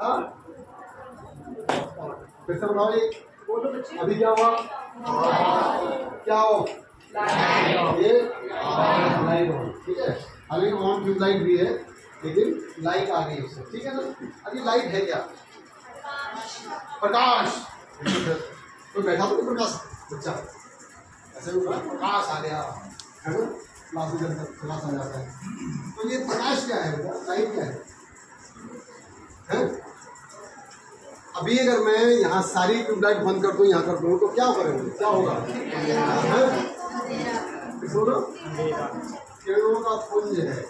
हाँ फिर से बताओ ये अभी क्या हुआ? क्या हो? ये लाइट हो, ठीक है। हालांकि ऑन ट्यूबलाइट भी है लेकिन लाइट आ गई इससे, ठीक है ना। अब ये लाइट है क्या? प्रकाश। तो बैठा तो प्रकाश बच्चा ऐसे हुआ प्रकाश आ गया है ना, क्लास में जब क्लास आ जाता है। तो ये प्रकाश क्या है बेटा? लाइट क्या है? अभी अगर मैं यहाँ सारी ट्यूबलाइट बंद कर दूँ, यहाँ कर दूँ, तो क्या करेंगे? क्या होगा? किरणों का पुंज है,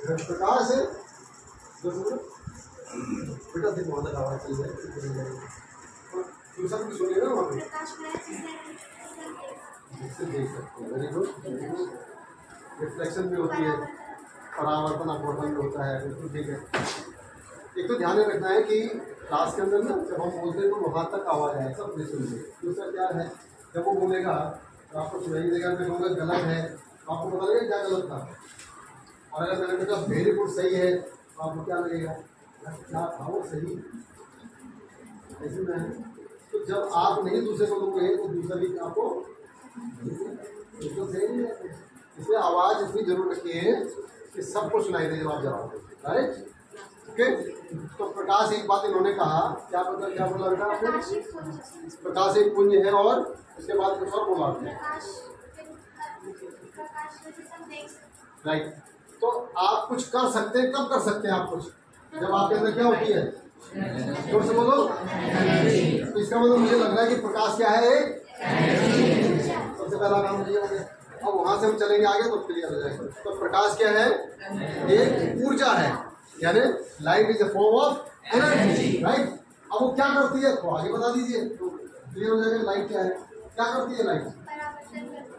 प्रकाश है। बेटा देखो वहाँ तक आवाज चल जाए, दूसरा भी सुनिए ना वहाँ पे, जिससे देख सकते हैं। Very good. रिफ्लेक्शन भी होती है, परावर्तन अपवर्तन भी होता है, बिल्कुल ठीक है। एक तो ध्यान में रखना है कि क्लास के अंदर ना जब हम बोलते हैं तो वहाँ तक आवाज़ आए, सब सुनिए। दूसरा क्या है, जब वो बोलेगा तो आपको सुनाई देगा, मैं कहूँगा गलत है तो आपको पता लगेगा क्या गलत था। और अगर मैंने कहा वेरी गुड सही है तो आपको क्या लगेगा? क्या था वो सही? ऐसे में तो जब आप नहीं दूसरे को लोगे तो दूसरा भी आपको सही नहीं है। इसलिए आवाज़ इतनी जरूर रखी है कि सबको सुनाई दे जब आप जवाब देते, राइट? ओके। तो प्रकाश एक बात इन्होंने कहा, क्या बोला बेटा आपने? प्रकाश एक पुंज है, और उसके बाद कुछ और बोला आपने, राइट। तो आप कुछ कर सकते हैं, कब कर सकते हैं आप कुछ? जब आपके अंदर क्या होती है? जोर से बोलो। तो इसका मतलब मुझे लग रहा है कि प्रकाश क्या है? सबसे पहला काम मुझे हो गया। अब वहां से हम चलेंगे आगे तो क्लियर हो जाएगा। तो प्रकाश क्या है? एक ऊर्जा है, यानी light is a form of energy, right. अब वो क्या करती है तो आगे बता दीजिए तो क्लियर हो जाएगा। लाइट क्या है, क्या करती है लाइट?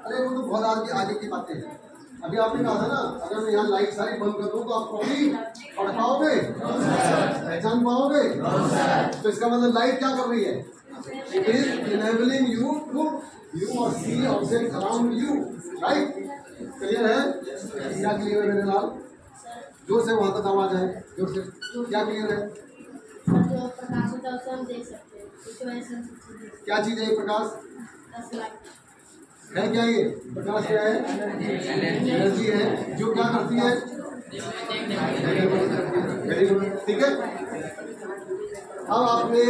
अरे वो तो बहुत आगे की बातें हैं। अभी आपने कहा था ना, अगर मैं यहाँ लाइट सारी बंद कर दूँ तो आप कॉपी पढ़ पाओगे, पहचान पाओगे? तो इसका मतलब लाइट क्या कर रही है? It is enabling you to view और see object around you, right. Clear है? क्या क्लियर है मेरे लाल? जोर से वहां तक आवाज है, जोर से। क्या क्लियर है? जो प्रकाश होता है उसे हम देख सकते हैं, उसकी वजह से हम क्या चीज है ये प्रकाश? है क्या ये प्रकाश? क्या है? एनर्जी है जो क्या करती है? वेरी गुड, ठीक है। अब आपने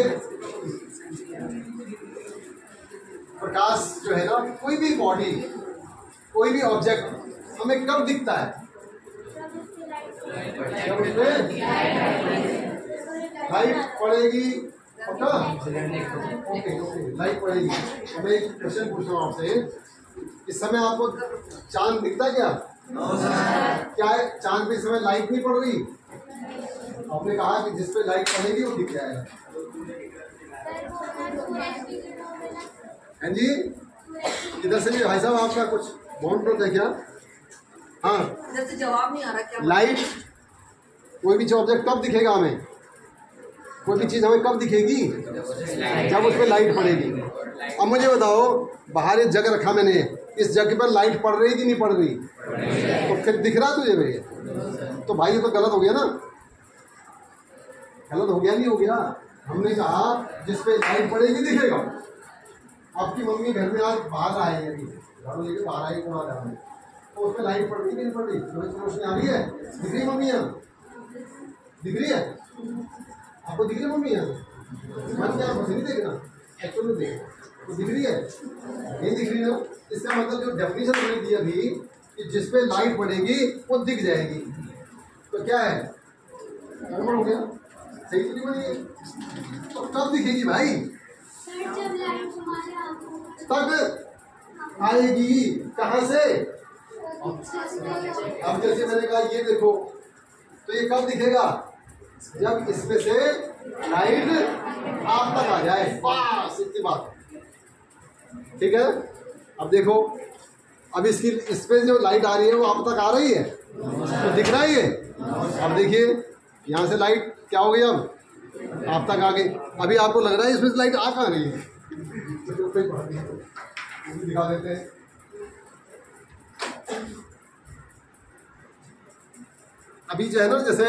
प्रकाश जो है ना, कोई भी बॉडी, कोई भी ऑब्जेक्ट हमें कब दिखता है? जब उसमें लाइट पड़ेगी। ओके, लाइट पड़ेगी। मैं एक क्वेश्चन पूछ रहा हूँ आपसे, इस समय आपको चांद दिखता क्या? क्या है? चांद पे इस समय लाइट नहीं पड़ रही? आपने कहा कि जिस पे लाइट पड़ेगी वो दिख जाएगा। हैं जी, इधर से भी भाई साहब आपका कुछ बाउंड है क्या? हाँ, इधर से जवाब नहीं आ रहा क्या? लाइट, कोई भी ऑब्जेक्ट कब दिखेगा हमें? कोई भी चीज हमें कब दिखेगी? जब उस पर लाइट पड़ेगी। अब मुझे बताओ, बाहर एक जग रखा मैंने, इस जग पर लाइट पड़ रही कि नहीं पड़ रही? तो फिर दिख रहा तुझे भैया? तो भाई ये तो गलत हो गया ना, गलत हो गया नहीं हो गया? हमने कहा जिस पे लाइट पड़ेगी दिखेगा। आपकी मम्मी घर में आज बाहर आएगी, झाड़ू लेके बाहर आएगी, कौन आ रहा है, तो उस पर लाइट पड़ रही कि नहीं पड़ रही? रोशनी आ रही है? दिख रही मम्मी? यहाँ दिख रही है आपको? दिख रही मम्मी? यहाँ मन क्या नहीं देखना, एक्चुअल में देख तो दिख रही है, नहीं दिख रही है? इसका मतलब जो डेफिनेशन हमने दी अभी कि जिस पे लाइट पड़ेगी वो दिख जाएगी, तो क्या है? गड़बड़ हो गया, सही तो नहीं बनी। तो कब दिखेगी भाई? तक आएगी। कहाँ से? अब जैसे मैंने कहा ये देखो, तो ये कब दिखेगा? जब इसमें से लाइट आप तक आ जाए, बस इतनी बात, ठीक है। अब देखो, अब इसकी इस पे जो लाइट आ रही है वो आप तक आ रही है, तो दिख रहा है ये। अब देखिए यहाँ से लाइट क्या हो गई, अब आप तक आ गई। अभी आपको लग रहा है इसमें से लाइट आ कहाँ रही है? दिखा देते हैं। अभी जो है ना, जैसे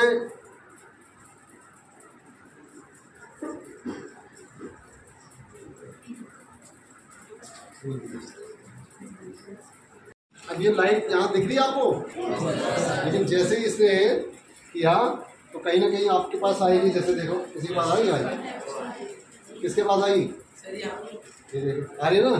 अब ये लाइट यहाँ दिख रही है आपको, लेकिन जैसे ही इसने किया तो कहीं ना कहीं आपके पास आएगी। जैसे देखो किसी के पास आई, किसके पास आई, ये देखो आ रही है ना।